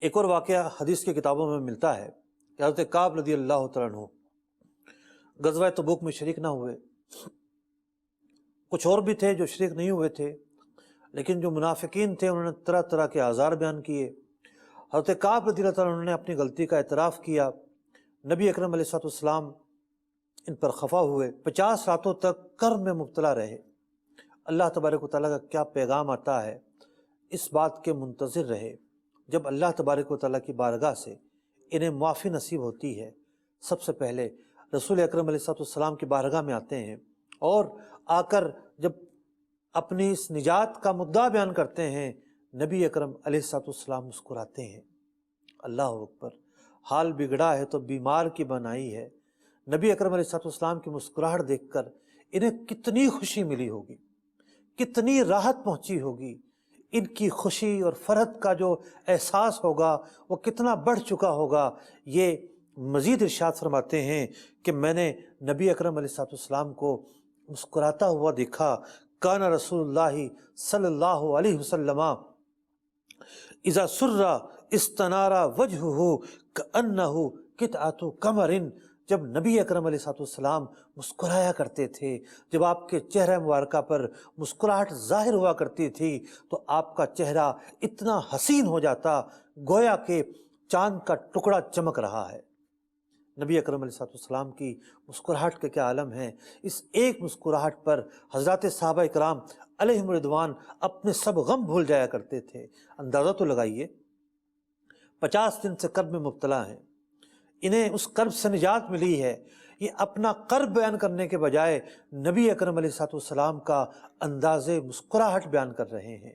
ایک اور واقعہ حدیث کی کتابوں میں ملتا ہے کہ حضرت کعب رضی اللہ تعالیٰ عنہ غزوہ تبوک میں شریک نہ ہوئے. کچھ اور بھی تھے جو شریک نہیں ہوئے تھے، لیکن جو منافقین تھے انہوں نے طرح طرح کے اعذار بیان کیے. حضرت کعب رضی اللہ تعالیٰ عنہ نے اپنی غلطی کا اعتراف کیا. نبی اکرم علیہ السلام ان پر خفا ہوئے، 50 راتوں تک کرب میں مبتلا رہے. اللہ تبارک و تعالیٰ کا کیا پیغام آتا ہے اس بات کے منتظر رہے. جب اللہ تبارک و تعالیٰ کی بارگاہ سے انہیں معافی نصیب ہوتی ہے، سب سے پہلے رسول اکرم علیہ السلام کی بارگاہ میں آتے ہیں، اور آ کر جب اپنی اس نجات کا مدعا بیان کرتے ہیں، نبی اکرم علیہ السلام مسکراتے ہیں. اللہ اکبر. حال بگڑا ہے تو بیمار کی بنائی ہے. نبی اکرم علیہ السلام کی مسکراہٹ دیکھ کر انہیں کتنی خوشی ملی ہوگی، کتنی راحت پہنچی ہوگی. ان کی خوشی اور فرحت کا جو احساس ہوگا وہ کتنا بڑھ چکا ہوگا. یہ مزید ارشاد فرماتے ہیں کہ میں نے نبی اکرم علیہ السلام کو مسکراتا ہوا دیکھا. کان رسول اللہ صلی اللہ علیہ وسلم اذا سر استنار وجہہ کأنہ قطعۃ قمر. جب نبی اکرم علیہ السلام مسکرایا کرتے تھے، جب آپ کے چہرہ مبارکہ پر مسکراہٹ ظاہر ہوا کرتی تھی، تو آپ کا چہرہ اتنا حسین ہو جاتا گویا کہ چاند کا ٹکڑا چمک رہا ہے. نبی اکرم علیہ السلام کی مسکراہٹ کے کیا عالم ہیں. اس ایک مسکراہٹ پر حضرات صحابہ کرام علیہم رضوان اپنے سب غم بھول جایا کرتے تھے. اندازہ تو لگائیے، 50 دن سے کرب میں مبتلا ہیں، انہیں اس کرب سے نجات ملی ہے. یہ اپنا کرب بیان کرنے کے بجائے نبی اکرم علیہ السلام کا انداز مسکراہٹ بیان کر رہے ہیں.